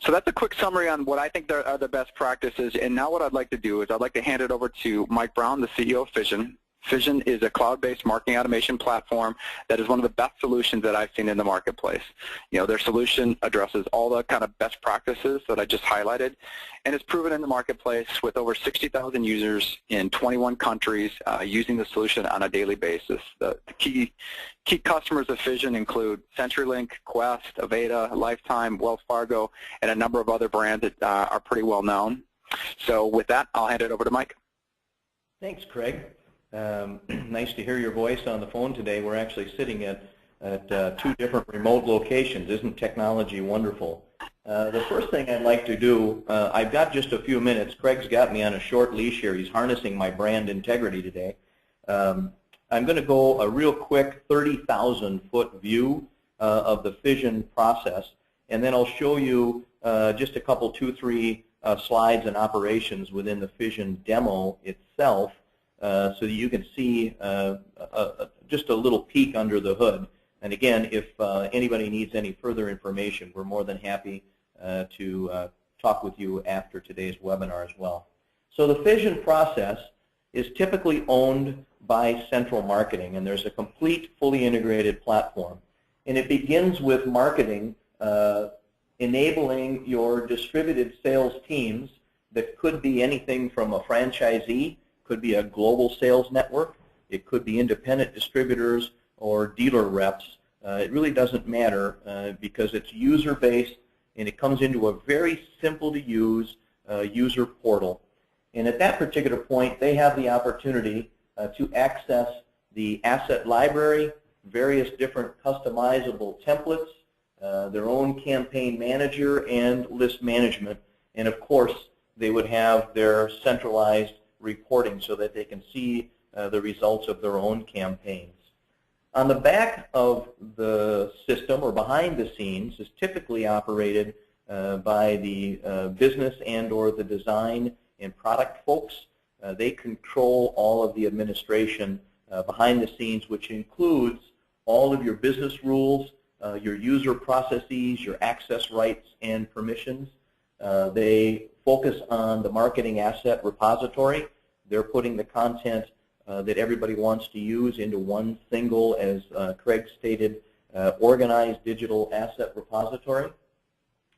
So that's a quick summary on what I think are the best practices. And now what I'd like to do is I'd like to hand it over to Mike Brown, the CEO of Fission. Fission is a cloud-based marketing automation platform that is one of the best solutions that I've seen in the marketplace. You know, their solution addresses all the kind of best practices that I just highlighted, and it's proven in the marketplace with over 60,000 users in 21 countries using the solution on a daily basis. The key customers of Fission include CenturyLink, Quest, Aveda, Lifetime, Wells Fargo, and a number of other brands that are pretty well known. So with that, I'll hand it over to Mike. Thanks, Craig. Nice to hear your voice on the phone today. We're actually sitting at two different remote locations. Isn't technology wonderful? The first thing I'd like to do, I've got just a few minutes. Craig's got me on a short leash here. He's harnessing my brand integrity today. I'm going to go a real quick 30,000-foot view of the fission process, and then I'll show you just a couple, 2, 3 slides and operations within the fission demo itself. So that you can see just a little peek under the hood. And again, if anybody needs any further information, we're more than happy to talk with you after today's webinar as well. So the fission process is typically owned by central marketing, and there's a complete, fully integrated platform. And it begins with marketing, enabling your distributed sales teams that could be anything from a franchisee, could be a global sales network, it could be independent distributors or dealer reps. It really doesn't matter because it's user-based and it comes into a very simple-to-use user portal. And at that particular point, they have the opportunity to access the asset library, various different customizable templates, their own campaign manager and list management, and of course, they would have their centralized reporting so that they can see the results of their own campaigns. On the back of the system or behind the scenes is typically operated by the business and or the design and product folks. They control all of the administration behind the scenes, which includes all of your business rules, your user processes, your access rights and permissions. They focus on the marketing asset repository. They're putting the content that everybody wants to use into one single, as Craig stated, organized digital asset repository.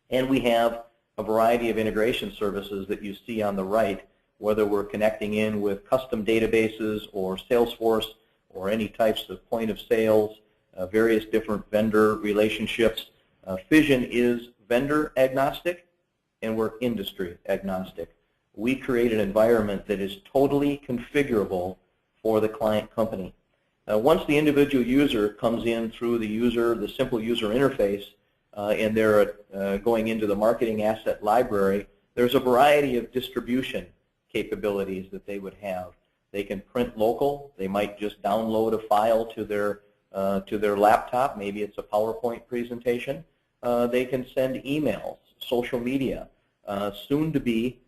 And we have a variety of integration services that you see on the right, whether we're connecting in with custom databases or Salesforce or any types of point of sales, various different vendor relationships. Fission is vendor agnostic, and we're industry agnostic. We create an environment that is totally configurable for the client company. Once the individual user comes in through the simple user interface, and they're going into the marketing asset library, there's a variety of distribution capabilities that they would have. They can print local. They might just download a file to their laptop. Maybe it's a PowerPoint presentation. They can send emails, social media, soon to be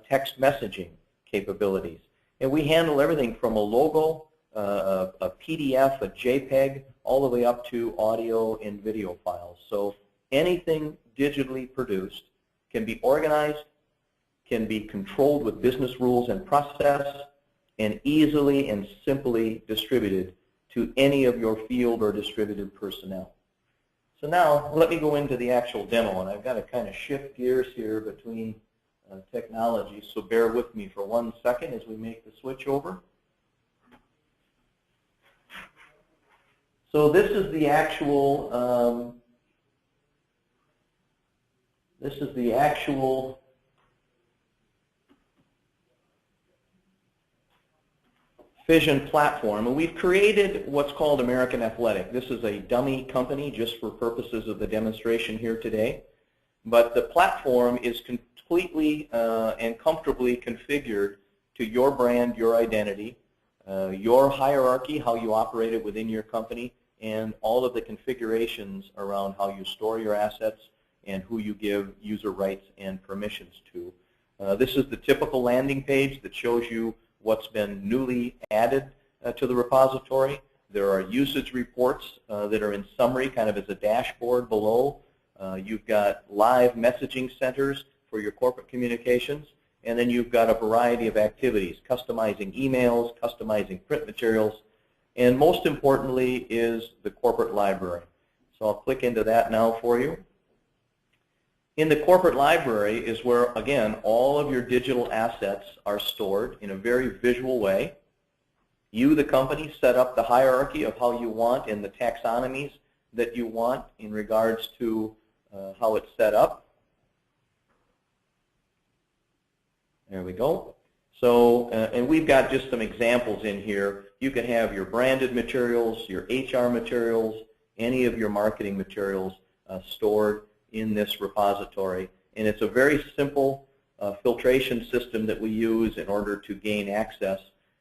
text messaging capabilities. And we handle everything from a logo, a PDF, a JPEG, all the way up to audio and video files. So anything digitally produced can be organized, can be controlled with business rules and process, and easily and simply distributed to any of your field or distributed personnel. So now let me go into the actual demo, and I've got to kind of shift gears here between technology, so bear with me for 1 second as we make the switch over. So this is the actual Fission platform, and we've created what's called American Athletic. This is a dummy company just for purposes of the demonstration here today, but the platform is completely and comfortably configured to your brand, your identity, your hierarchy, how you operate it within your company, and all of the configurations around how you store your assets and who you give user rights and permissions to. This is the typical landing page that shows you what's been newly added to the repository. There are usage reports that are in summary, kind of as a dashboard below. You've got live messaging centers for your corporate communications, and then you've got a variety of activities, customizing emails, customizing print materials, and most importantly is the corporate library. So I'll click into that now for you. In the corporate library is where, again, all of your digital assets are stored in a very visual way. You, the company, set up the hierarchy of how you want and the taxonomies that you want in regards to how it's set up. There we go. So, and we've got just some examples in here. You can have your branded materials, your HR materials, any of your marketing materials stored in this repository. And it's a very simple filtration system that we use in order to gain access.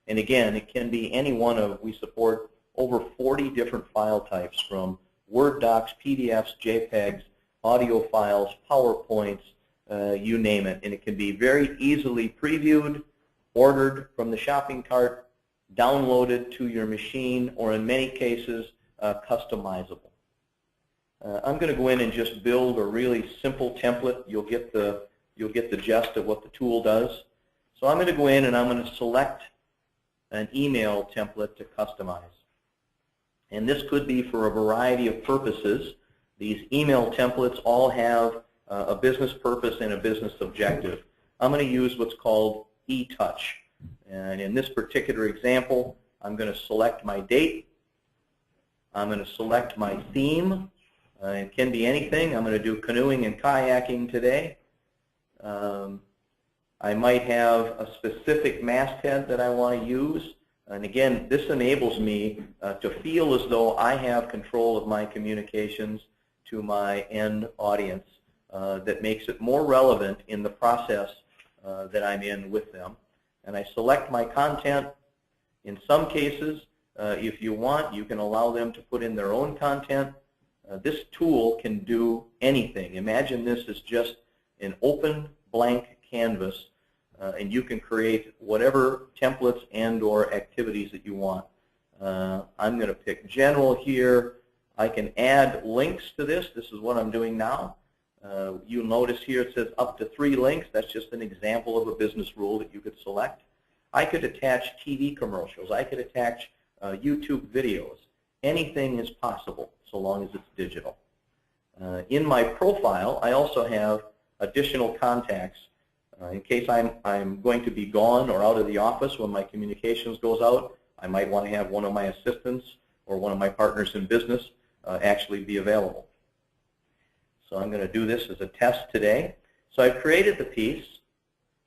And again, it can be any one of, we support over 40 different file types, from Word docs, PDFs, JPEGs, audio files, PowerPoints, you name it. And it can be very easily previewed, ordered from the shopping cart, downloaded to your machine, or in many cases, customizable. I'm going to go in and just build a really simple template. You'll get the gist of what the tool does. So I'm going to go in and I'm going to select an email template to customize. And this could be for a variety of purposes. These email templates all have a business purpose and a business objective. I'm going to use what's called e-touch. And in this particular example, I'm going to select my date. I'm going to select my theme. It can be anything. I'm going to do canoeing and kayaking today. I might have a specific masthead that I want to use. And again, this enables me to feel as though I have control of my communications to my end audience. That makes it more relevant in the process that I'm in with them. And I select my content. In some cases, if you want, you can allow them to put in their own content. This tool can do anything. Imagine this is just an open blank canvas, and you can create whatever templates and or activities that you want. I'm going to pick general here. I can add links to this. This is what I'm doing now. You'll notice here it says up to 3 links. That's just an example of a business rule that you could select. I could attach TV commercials. I could attach YouTube videos. Anything is possible so long as it's digital. In my profile, I also have additional contacts. In case I'm going to be gone or out of the office when my communications goes out, I might want to have one of my assistants or one of my partners in business actually be available. So I'm going to do this as a test today. So I've created the piece.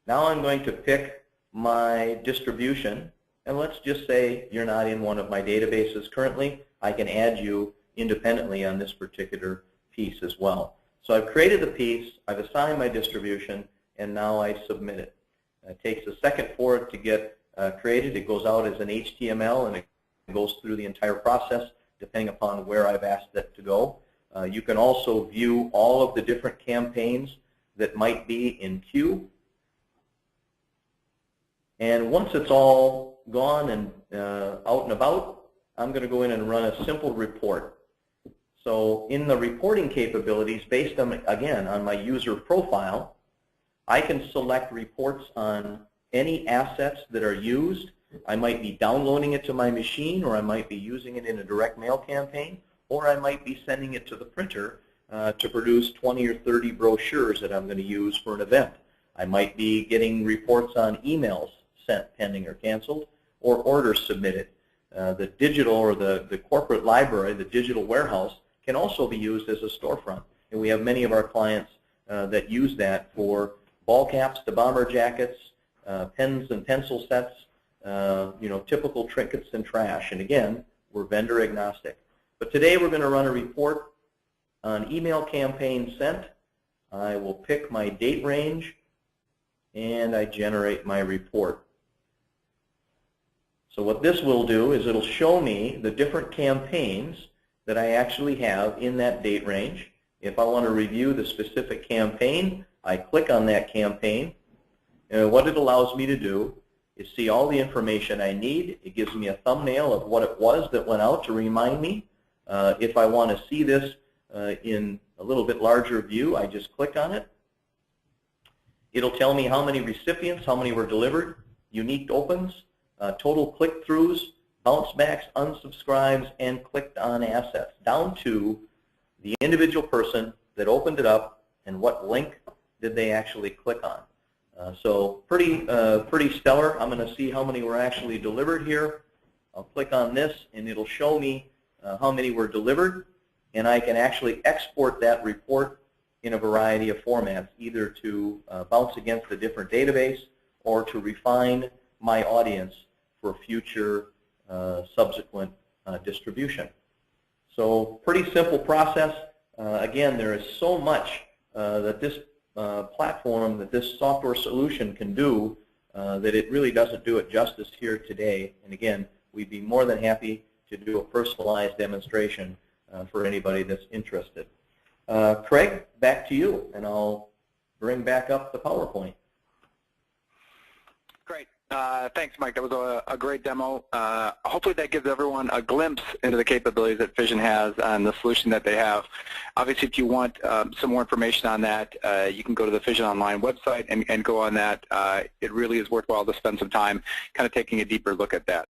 Now I'm going to pick my distribution. And let's just say you're not in one of my databases currently. I can add you independently on this particular piece as well. So I've created the piece, I've assigned my distribution, and now I submit it. It takes a second for it to get created. It goes out as an HTML, and it goes through the entire process depending upon where I've asked it to go. You can also view all of the different campaigns that might be in queue. And once it's all gone and out and about, I'm going to go in and run a simple report. So in the reporting capabilities, based on, again, on my user profile, I can select reports on any assets that are used. I might be downloading it to my machine, or I might be using it in a direct mail campaign, or I might be sending it to the printer to produce 20 or 30 brochures that I'm going to use for an event. I might be getting reports on emails sent, pending, or canceled, or orders submitted. The digital or the corporate library, the digital warehouse, can also be used as a storefront. And we have many of our clients that use that for ball caps to bomber jackets, pens and pencil sets, typical trinkets and trash. And again, we're vendor agnostic. But today we're going to run a report on email campaign sent. I will pick my date range, and I generate my report. So what this will do is it'll show me the different campaigns that I actually have in that date range. If I want to review the specific campaign, I click on that campaign, and what it allows me to do is see all the information I need. It gives me a thumbnail of what it was that went out to remind me. If I want to see this in a little bit larger view. I just click on it. It'll tell me how many recipients, how many were delivered, unique opens, total click-throughs, bounce backs, unsubscribes, and clicked on assets, down to the individual person that opened it up and what link did they actually click on. So pretty stellar. I'm going to see how many were actually delivered here. I'll click on this, and it'll show me how many were delivered, and I can actually export that report in a variety of formats, either to bounce against a different database or to refine my audience for future subsequent distribution. So pretty simple process. Again, there is so much that this platform, that this software solution can do that it really doesn't do it justice here today. And again, we'd be more than happy to do a personalized demonstration for anybody that's interested. Craig, back to you, and I'll bring back up the PowerPoint. Great. Thanks, Mike. That was a great demo. Hopefully that gives everyone a glimpse into the capabilities that Fission has and the solution that they have. Obviously, if you want some more information on that, you can go to the Fission Online website and go on that. It really is worthwhile to spend some time kind of taking a deeper look at that.